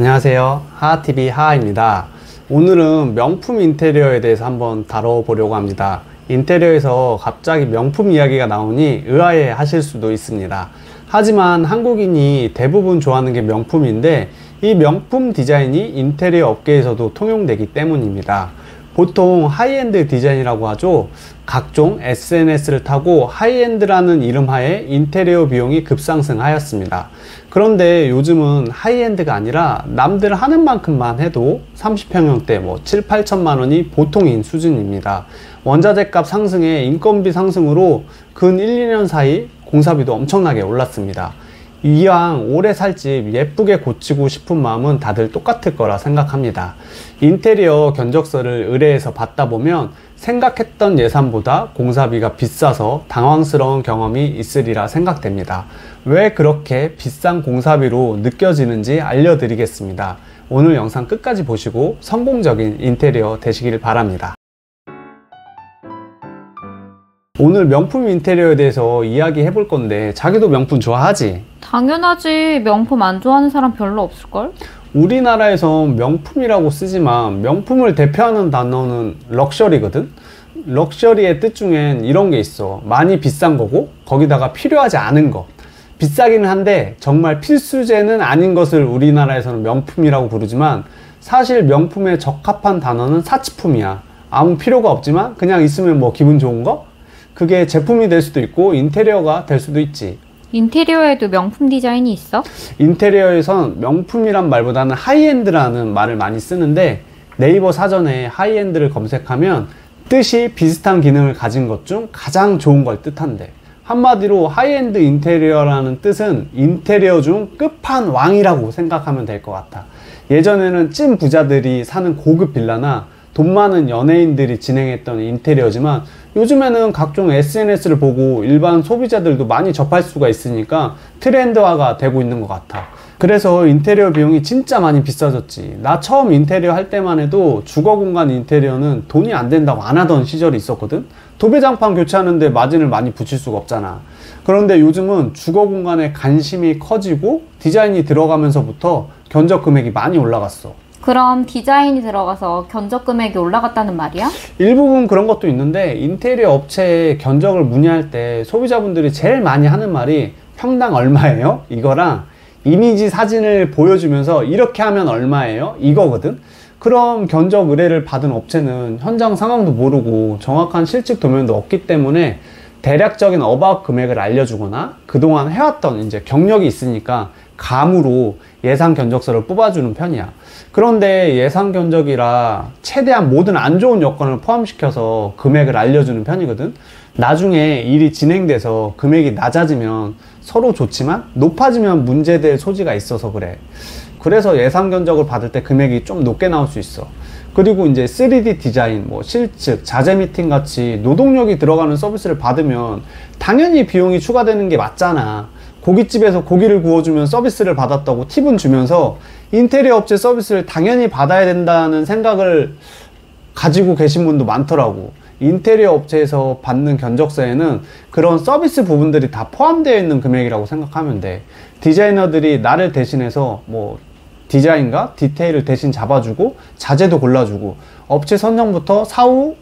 안녕하세요. 하하TV 하하입니다. 오늘은 명품 인테리어에 대해서 한번 다뤄보려고 합니다. 인테리어에서 갑자기 명품 이야기가 나오니 의아해 하실 수도 있습니다. 하지만 한국인이 대부분 좋아하는 게 명품인데 이 명품 디자인이 인테리어 업계에서도 통용되기 때문입니다. 보통 하이엔드 디자인이라고 하죠. 각종 SNS를 타고 하이엔드라는 이름하에 인테리어 비용이 급상승하였습니다. 그런데 요즘은 하이엔드가 아니라 남들 하는 만큼만 해도 30평형대 7, 8천만 원이 보통인 수준입니다. 원자재 값 상승에 인건비 상승으로 근 1, 2년 사이 공사비도 엄청나게 올랐습니다. 이왕 오래 살 집 예쁘게 고치고 싶은 마음은 다들 똑같을 거라 생각합니다. 인테리어 견적서를 의뢰해서 받다 보면 생각했던 예산보다 공사비가 비싸서 당황스러운 경험이 있으리라 생각됩니다. 왜 그렇게 비싼 공사비로 느껴지는지 알려드리겠습니다. 오늘 영상 끝까지 보시고 성공적인 인테리어 되시길 바랍니다. 오늘 명품 인테리어에 대해서 이야기 해볼 건데 자기도 명품 좋아하지? 당연하지. 명품 안 좋아하는 사람 별로 없을걸? 우리나라에서 명품이라고 쓰지만 명품을 대표하는 단어는 럭셔리거든? 럭셔리의 뜻 중엔 이런 게 있어. 많이 비싼 거고 거기다가 필요하지 않은 것. 비싸기는 한데 정말 필수제는 아닌 것을 우리나라에서는 명품이라고 부르지만 사실 명품에 적합한 단어는 사치품이야. 아무 필요가 없지만 그냥 있으면 기분 좋은 거? 그게 제품이 될 수도 있고 인테리어가 될 수도 있지. 인테리어에도 명품 디자인이 있어? 인테리어에선 명품이란 말보다는 하이엔드라는 말을 많이 쓰는데 네이버 사전에 하이엔드를 검색하면 뜻이 비슷한 기능을 가진 것 중 가장 좋은 걸 뜻한대. 한마디로 하이엔드 인테리어라는 뜻은 인테리어 중 끝판왕이라고 생각하면 될 것 같아. 예전에는 찐 부자들이 사는 고급 빌라나 돈 많은 연예인들이 진행했던 인테리어지만 요즘에는 각종 SNS를 보고 일반 소비자들도 많이 접할 수가 있으니까 트렌드화가 되고 있는 것 같아. 그래서 인테리어 비용이 진짜 많이 비싸졌지. 나 처음 인테리어 할 때만 해도 주거 공간 인테리어는 돈이 안 된다고 안 하던 시절이 있었거든. 도배장판 교체하는데 마진을 많이 붙일 수가 없잖아. 그런데 요즘은 주거 공간에 관심이 커지고 디자인이 들어가면서부터 견적 금액이 많이 올라갔어. 그럼 디자인이 들어가서 견적 금액이 올라갔다는 말이야? 일부분 그런 것도 있는데 인테리어 업체에 견적을 문의할 때 소비자분들이 제일 많이 하는 말이 평당 얼마예요? 이거랑 이미지 사진을 보여주면서 이렇게 하면 얼마예요? 이거거든. 그럼 견적 의뢰를 받은 업체는 현장 상황도 모르고 정확한 실측 도면도 없기 때문에 대략적인 어바웃 금액을 알려주거나 그동안 해왔던 이제 경력이 있으니까 감으로 예상 견적서를 뽑아주는 편이야. 그런데 예상 견적이라 최대한 모든 안 좋은 여건을 포함시켜서 금액을 알려주는 편이거든. 나중에 일이 진행돼서 금액이 낮아지면 서로 좋지만 높아지면 문제될 소지가 있어서 그래. 그래서 예상 견적을 받을 때 금액이 좀 높게 나올 수 있어. 그리고 이제 3D 디자인, 실측, 자재 미팅 같이 노동력이 들어가는 서비스를 받으면 당연히 비용이 추가되는 게 맞잖아. 고깃집에서 고기를 구워주면 서비스를 받았다고 팁은 주면서 인테리어 업체 서비스를 당연히 받아야 된다는 생각을 가지고 계신 분도 많더라고. 인테리어 업체에서 받는 견적서에는 그런 서비스 부분들이 다 포함되어 있는 금액이라고 생각하면 돼. 디자이너들이 나를 대신해서 디자인과 디테일을 대신 잡아주고 자재도 골라주고 업체 선정부터 사후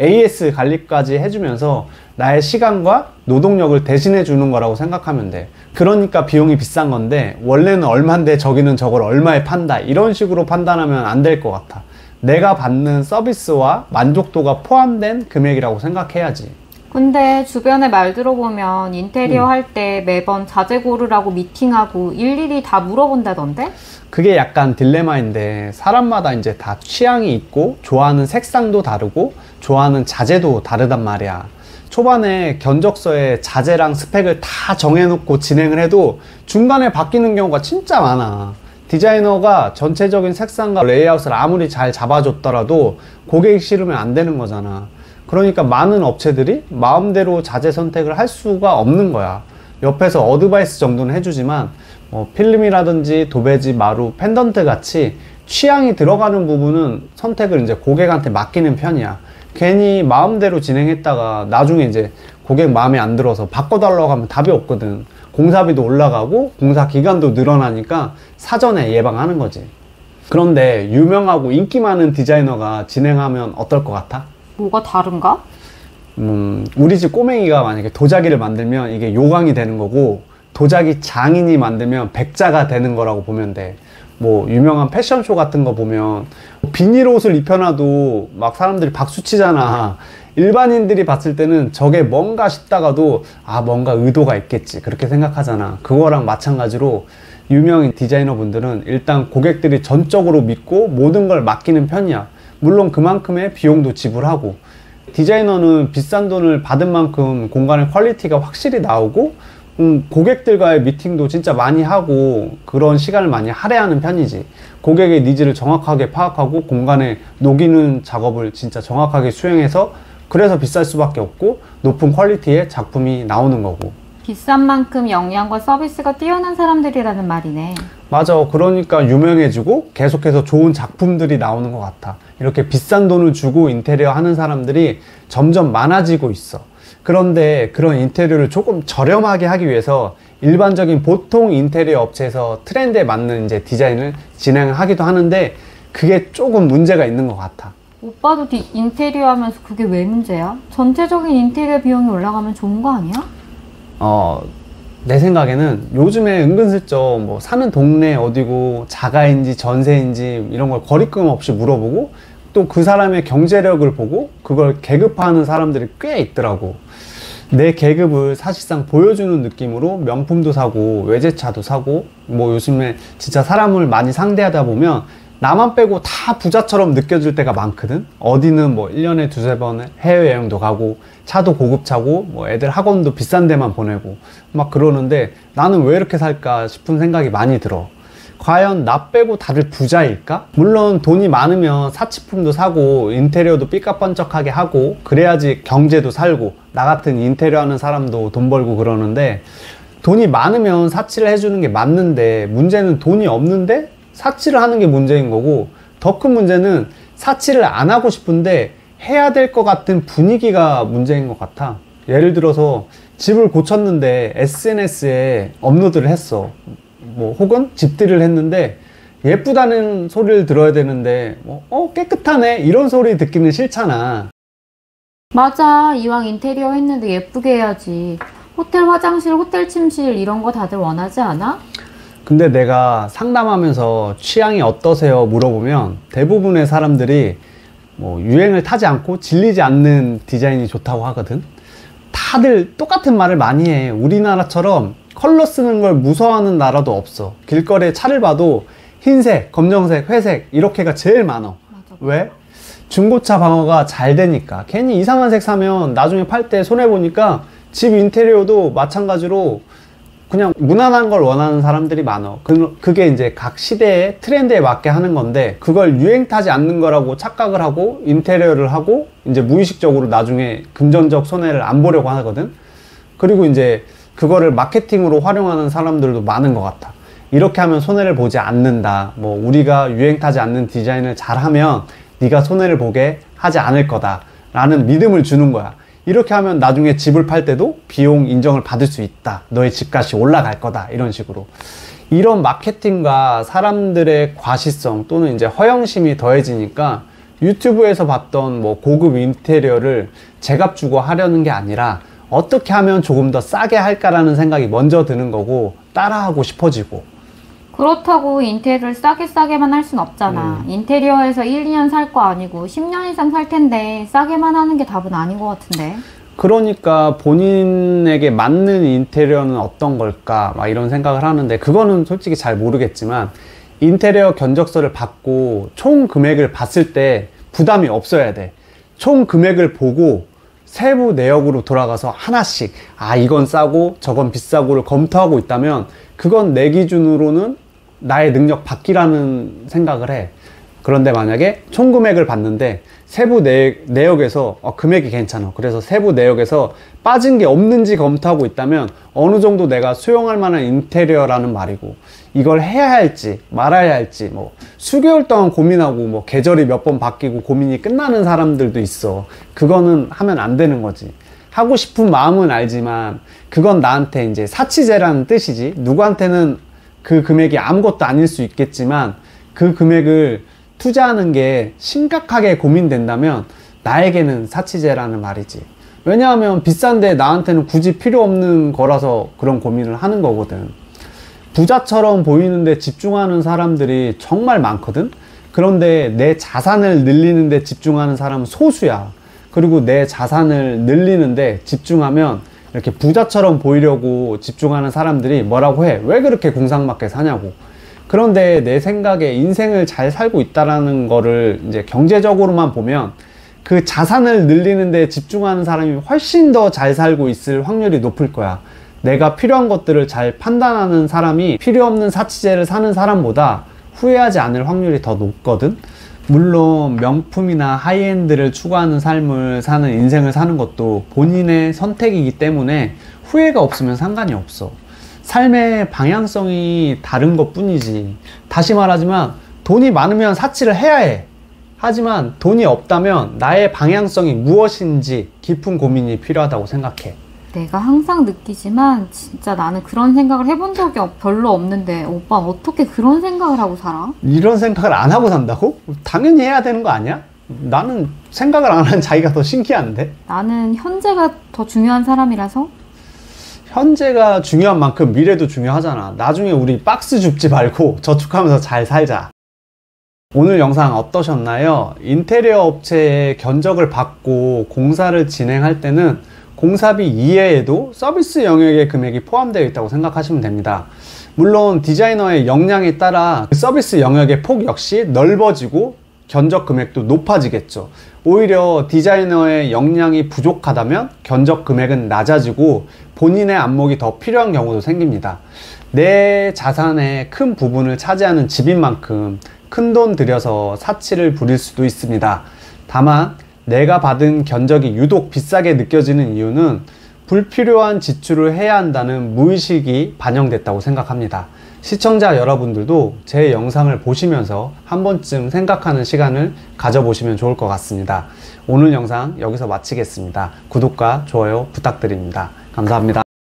AS 관리까지 해주면서 나의 시간과 노동력을 대신해 주는 거라고 생각하면 돼. 그러니까 비용이 비싼 건데 원래는 얼만데 저기는 저걸 얼마에 판다 이런 식으로 판단하면 안 될 것 같아. 내가 받는 서비스와 만족도가 포함된 금액이라고 생각해야지. 근데 주변에 말 들어보면 인테리어 할 때 매번 자재 고르라고 미팅하고 일일이 다 물어본다던데? 그게 약간 딜레마인데 사람마다 이제 다 취향이 있고 좋아하는 색상도 다르고 좋아하는 자재도 다르단 말이야. 초반에 견적서에 자재랑 스펙을 다 정해놓고 진행을 해도 중간에 바뀌는 경우가 진짜 많아. 디자이너가 전체적인 색상과 레이아웃을 아무리 잘 잡아줬더라도 고객이 싫으면 안 되는 거잖아. 그러니까 많은 업체들이 마음대로 자재 선택을 할 수가 없는 거야. 옆에서 어드바이스 정도는 해주지만 필름이라든지 도배지, 마루, 펜던트 같이 취향이 들어가는 부분은 선택을 이제 고객한테 맡기는 편이야. 괜히 마음대로 진행했다가 나중에 이제 고객 마음에 안 들어서 바꿔달라고 하면 답이 없거든. 공사비도 올라가고 공사 기간도 늘어나니까 사전에 예방하는 거지. 그런데 유명하고 인기 많은 디자이너가 진행하면 어떨 것 같아? 뭐가 다른가? 우리 집 꼬맹이가 만약에 도자기를 만들면 이게 요강이 되는 거고, 도자기 장인이 만들면 백자가 되는 거라고 보면 돼. 뭐 유명한 패션쇼 같은 거 보면 비닐 옷을 입혀놔도 막 사람들이 박수 치잖아. 일반인들이 봤을 때는 저게 뭔가 싶다가도 뭔가 의도가 있겠지 그렇게 생각하잖아. 그거랑 마찬가지로 유명인 디자이너 분들은 일단 고객들이 전적으로 믿고 모든 걸 맡기는 편이야. 물론 그만큼의 비용도 지불하고, 디자이너는 비싼 돈을 받은 만큼 공간의 퀄리티가 확실히 나오고, 고객들과의 미팅도 진짜 많이 하고 그런 시간을 많이 할애하는 편이지. 고객의 니즈를 정확하게 파악하고 공간에 녹이는 작업을 진짜 정확하게 수행해서, 그래서 비쌀 수밖에 없고 높은 퀄리티의 작품이 나오는 거고. 비싼 만큼 역량과 서비스가 뛰어난 사람들이라는 말이네. 맞아. 그러니까 유명해지고 계속해서 좋은 작품들이 나오는 것 같아. 이렇게 비싼 돈을 주고 인테리어 하는 사람들이 점점 많아지고 있어. 그런데 그런 인테리어를 조금 저렴하게 하기 위해서 일반적인 보통 인테리어 업체에서 트렌드에 맞는 이제 디자인을 진행하기도 하는데, 그게 조금 문제가 있는 것 같아. 오빠도 인테리어 하면서 그게 왜 문제야? 전체적인 인테리어 비용이 올라가면 좋은 거 아니야? 내 생각에는 요즘에 은근슬쩍 뭐 사는 동네 어디고 자가인지 전세인지 이런 걸 거리낌 없이 물어보고, 또 그 사람의 경제력을 보고 그걸 계급화하는 사람들이 꽤 있더라고. 내 계급을 사실상 보여주는 느낌으로 명품도 사고 외제차도 사고, 뭐 요즘에 진짜 사람을 많이 상대하다 보면 나만 빼고 다 부자처럼 느껴질 때가 많거든. 어디는 뭐 1년에 두세 번 해외여행도 가고, 차도 고급차고, 뭐 애들 학원도 비싼 데만 보내고 막 그러는데, 나는 왜 이렇게 살까 싶은 생각이 많이 들어. 과연 나 빼고 다들 부자일까? 물론 돈이 많으면 사치품도 사고 인테리어도 삐까뻔쩍하게 하고 그래야지 경제도 살고, 나 같은 인테리어 하는 사람도 돈 벌고 그러는데, 돈이 많으면 사치를 해주는 게 맞는데, 문제는 돈이 없는데 사치를 하는 게 문제인 거고, 더 큰 문제는 사치를 안 하고 싶은데 해야 될 것 같은 분위기가 문제인 것 같아. 예를 들어서 집을 고쳤는데 SNS에 업로드를 했어. 뭐 혹은 집들이를 했는데 예쁘다는 소리를 들어야 되는데 깨끗하네 이런 소리 듣기는 싫잖아. 맞아. 이왕 인테리어 했는데 예쁘게 해야지. 호텔 화장실, 호텔 침실 이런 거 다들 원하지 않아? 근데 내가 상담하면서 취향이 어떠세요 물어보면 대부분의 사람들이 뭐 유행을 타지 않고 질리지 않는 디자인이 좋다고 하거든. 다들 똑같은 말을 많이 해. 우리나라처럼 컬러 쓰는 걸 무서워하는 나라도 없어. 길거리에 차를 봐도 흰색, 검정색, 회색 이렇게가 제일 많아. 맞아. 왜? 중고차 방어가 잘 되니까. 괜히 이상한 색 사면 나중에 팔 때 손해보니까 집 인테리어도 마찬가지로 그냥 무난한 걸 원하는 사람들이 많아. 그게 이제 각 시대의 트렌드에 맞게 하는 건데, 그걸 유행 타지 않는 거라고 착각을 하고 인테리어를 하고 이제 무의식적으로 나중에 금전적 손해를 안 보려고 하거든. 그리고 이제 그거를 마케팅으로 활용하는 사람들도 많은 것 같아. 이렇게 하면 손해를 보지 않는다. 뭐 우리가 유행 타지 않는 디자인을 잘하면 네가 손해를 보게 하지 않을 거다 라는 믿음을 주는 거야. 이렇게 하면 나중에 집을 팔 때도 비용 인정을 받을 수 있다. 너의 집값이 올라갈 거다. 이런 식으로. 이런 마케팅과 사람들의 과시성 또는 이제 허영심이 더해지니까 유튜브에서 봤던 뭐 고급 인테리어를 제값 주고 하려는 게 아니라 어떻게 하면 조금 더 싸게 할까라는 생각이 먼저 드는 거고, 따라하고 싶어지고. 그렇다고 인테리어를 싸게만 할 순 없잖아. 인테리어에서 1, 2년 살 거 아니고 10년 이상 살 텐데 싸게만 하는 게 답은 아닌 것 같은데. 그러니까 본인에게 맞는 인테리어는 어떤 걸까 막 이런 생각을 하는데, 그거는 솔직히 잘 모르겠지만 인테리어 견적서를 받고 총 금액을 봤을 때 부담이 없어야 돼. 총 금액을 보고 세부 내역으로 돌아가서 하나씩 이건 싸고 저건 비싸고를 검토하고 있다면 그건 내 기준으로는 나의 능력 밖이라는 생각을 해. 그런데 만약에 총 금액을 봤는데 세부 내역에서 금액이 괜찮아. 그래서 세부 내역에서 빠진 게 없는지 검토하고 있다면 어느 정도 내가 수용할 만한 인테리어라는 말이고, 이걸 해야 할지 말아야 할지 뭐 수개월 동안 고민하고 뭐 계절이 몇 번 바뀌고 고민이 끝나는 사람들도 있어. 그거는 하면 안 되는 거지. 하고 싶은 마음은 알지만 그건 나한테 이제 사치제라는 뜻이지. 누구한테는 그 금액이 아무것도 아닐 수 있겠지만 그 금액을 투자하는 게 심각하게 고민된다면 나에게는 사치제라는 말이지. 왜냐하면 비싼데 나한테는 굳이 필요 없는 거라서 그런 고민을 하는 거거든. 부자처럼 보이는데 집중하는 사람들이 정말 많거든. 그런데 내 자산을 늘리는데 집중하는 사람은 소수야. 그리고 내 자산을 늘리는데 집중하면 이렇게 부자처럼 보이려고 집중하는 사람들이 뭐라고 해? 왜 그렇게 공상맞게 사냐고. 그런데 내 생각에 인생을 잘 살고 있다라는 거를 이제 경제적으로만 보면 그 자산을 늘리는데 집중하는 사람이 훨씬 더 잘 살고 있을 확률이 높을 거야. 내가 필요한 것들을 잘 판단하는 사람이 필요 없는 사치제를 사는 사람보다 후회하지 않을 확률이 더 높거든. 물론 명품이나 하이엔드를 추구하는 삶을 사는 인생을 사는 것도 본인의 선택이기 때문에 후회가 없으면 상관이 없어. 삶의 방향성이 다른 것 뿐이지. 다시 말하지만 돈이 많으면 사치를 해야 해. 하지만 돈이 없다면 나의 방향성이 무엇인지 깊은 고민이 필요하다고 생각해. 내가 항상 느끼지만 진짜 나는 그런 생각을 해본 적이 별로 없는데 오빠 어떻게 그런 생각을 하고 살아? 이런 생각을 안 하고 산다고? 당연히 해야 되는 거 아니야? 나는 생각을 안 하는 자기가 더 신기한데? 나는 현재가 더 중요한 사람이라서? 현재가 중요한 만큼 미래도 중요하잖아. 나중에 우리 박스 줍지 말고 저축하면서 잘 살자. 오늘 영상 어떠셨나요? 인테리어 업체의 견적을 받고 공사를 진행할 때는 공사비 이외에도 서비스 영역의 금액이 포함되어 있다고 생각하시면 됩니다. 물론 디자이너의 역량에 따라 서비스 영역의 폭 역시 넓어지고 견적 금액도 높아지겠죠. 오히려 디자이너의 역량이 부족하다면 견적 금액은 낮아지고 본인의 안목이 더 필요한 경우도 생깁니다. 내 자산의 큰 부분을 차지하는 집인 만큼 큰 돈 들여서 사치를 부릴 수도 있습니다. 다만 내가 받은 견적이 유독 비싸게 느껴지는 이유는 불필요한 지출을 해야 한다는 무의식이 반영됐다고 생각합니다. 시청자 여러분들도 제 영상을 보시면서 한 번쯤 생각하는 시간을 가져보시면 좋을 것 같습니다. 오늘 영상 여기서 마치겠습니다. 구독과 좋아요 부탁드립니다. 감사합니다.